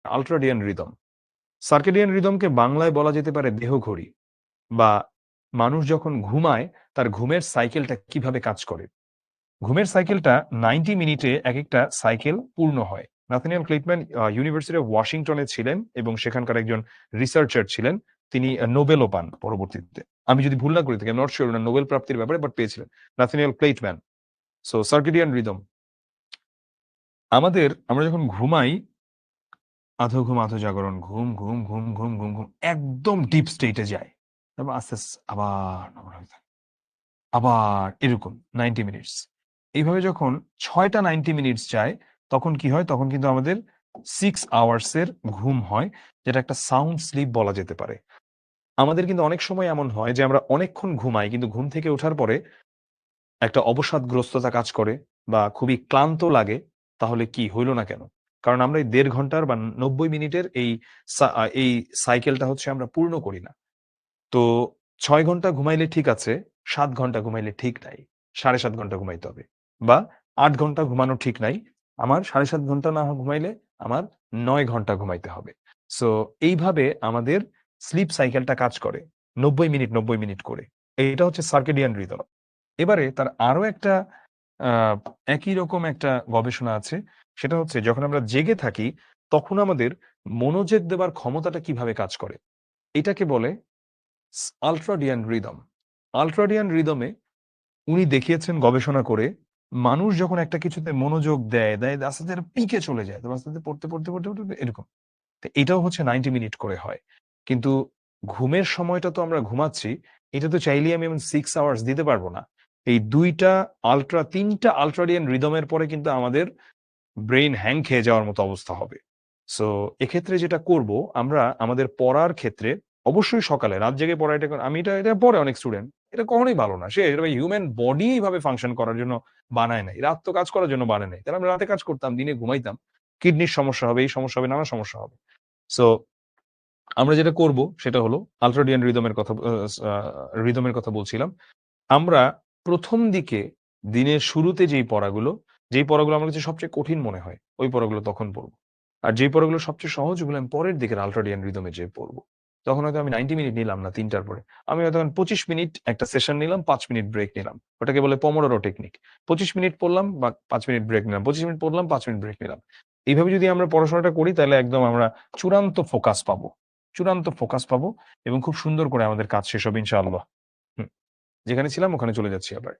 আল্ট্রাডিয়ান rhythm. Circadian রিদমকে বাংলায় বলা যেতে পারে দেহঘড়ি, বা মানুষ যখন ঘুমায় তার ঘুমের সাইকেলটা কিভাবে কাজ করে। ঘুমের সাইকেলটা 90 মিনিটে এক একটা সাইকেল পূর্ণ হয়। নাথানিয়েল ক্লেটম্যান ইউনিভার্সিটি অফ ওয়াশিংটনে ছিলেন এবং সেখানকার একজন রিসার্চার ছিলেন। তিনি নোবেলও পান পরবর্তীতে। আমি যদি ভুল না করি থাকি, নট শিওর না নোবেল প্রাপ্তির ব্যাপারে, বাট পেয়েছিলেন নাথানিয়েল ক্লেটম্যান। সো সার্কেডিয়ান রিদম, আমরা যখন ঘুমাই, আধো ঘুম আধো জাগরণ, ঘুম ঘুম ঘুম ঘুম ঘুম ঘুম, একদম ডিপ স্টেটে যায়, তারপর আস্তে আস্তে আবার নরমাল হয়ে যায়, আবার এরকম 90 মিনিটস। এইভাবে যখন 6টা 90 মিনিটস যায়, তখন কি হয়? তখন কিন্তু আমাদের 6 আওয়ার্সের ঘুম হয়, যেটা একটা সাউন্ড স্লিপ বলা যেতে পারে। আমাদের কিন্তু অনেক সময় এমন হয় যে আমরা অনেকক্ষণ ঘুমাই, কিন্তু ঘুম থেকে ওঠার পরে একটা অবসাদগ্রস্ততা কাজ করে বা খুবই ক্লান্ত লাগে। তাহলে কি হইল না কেন? কারণ আমরা এই ১.৫ ঘন্টার বা ৯০ মিনিটের এই সাইকেলটা হচ্ছে আমরা পূর্ণ করি না। তো ৬ ঘন্টা ঘুমাইলে ঠিক আছে, ৭ ঘন্টা ঘুমাইলে ঠিক নাই। ৭.৫ ঘন্টা ঘুমাইতে হবে। বা ৮ ঘন্টা ঘুমানো ঠিক নাই। আমার ৭.৫ ঘন্টা না ঘুমাইলে আমার ৯ ঘন্টা ঘুমাইতে হবে। সো এইভাবে আমাদের স্লিপ সাইকেলটা কাজ করে। ৯০ মিনিট, ৯০ মিনিট করে। এটা হচ্ছে সার্কেডিয়ান রিদম। এবারে তার আরো একটা আ একই রকম একটা গবেষণা আছে। সেটা হচ্ছে যখন আমরা জেগে থাকি, তখন আমাদের মনোযোগ দেবার ক্ষমতাটা কিভাবে কাজ করে। এটাকে বলে আল্ট্রাডিয়ান রিদম। আল্ট্রাডিয়ান রিদমে উনি দেখিয়েছেন গবেষণা করে, মানুষ যখন একটা কিছুতে মনোযোগ দেয় আস্তে, আস্তে একটা পিকে চলে যায়। তো আস্তে, আস্তে পড়তে এরকম। তো এটাও হচ্ছে 90 মিনিট করে হয়। কিন্তু ঘুমের সময়টা তো আমরা ঘুমাচ্ছি, এটা তো চাইলেই আমি এমন 6 আওয়ার্স দিতে পারব না। এই ৩টা আল্ট্রাডিয়ান রিদমের পরে কিন্তু আমাদের ব্রেইন হ্যাং খেয়ে যাওয়ার মতো অবস্থা হবে। সো এক্ষেত্রে যেটা করব, আমরা আমাদের পড়ার ক্ষেত্রে অবশ্যই সকালে, রাত জেগে পড়া, এটা পড়ে অনেক স্টুডেন্ট। এটা কখনোই ভালো না। এটা হিউম্যান বডি এইভাবে ফাংশন করার জন্য বানায় নাই। রাত তো কাজ করার জন্য বানায় নাই। তাহলে আমরা রাতে কাজ করতাম, দিনে ঘুমাইতাম। কিডনির সমস্যা হবে, এই সমস্যা হবে, নানা সমস্যা হবে। সো আমরা যেটা করব সেটা হলো আল্ট্রাডিয়ান রিদমের কথা বলছিলাম। আমরা ১ম দিকে দিনের শুরুতে যেই পড়াগুলো আমার কাছে সবচেয়ে কঠিন মনে হয়, ওই পড়াগুলো তখন পড়ব। আর যেই পড়াগুলো সবচেয়ে সহজ, ওগুলো আমি পরের দিকের আল্ট্রাডিয়ান রিদমে যেয়ে পড়ব। তখন হয়তো আমি 90 মিনিট নিলাম না ৩ টার পরে। আমি হয়তো ২৫ মিনিট একটা সেশন নিলাম, ৫ মিনিট ব্রেক নিলাম। ওটাকে বলে পোমোডোরো টেকনিক। ২৫ মিনিট পড়লাম বা ৫ মিনিট ব্রেক নিলাম। ২৫ মিনিট পড়লাম, ৫ মিনিট ব্রেক নিলাম। এইভাবে যদি আমরা পড়াশোনাটা করি, তাহলে একদম আমরা চূড়ান্ত ফোকাস পাবো। চূড়ান্ত ফোকাস পাবো এবং খুব সুন্দর করে আমাদের কাজ শেষ হবে ইনশাআল্লাহ। হুম। যেখানে ছিলাম ওখানে চলে যাচ্ছি আবার।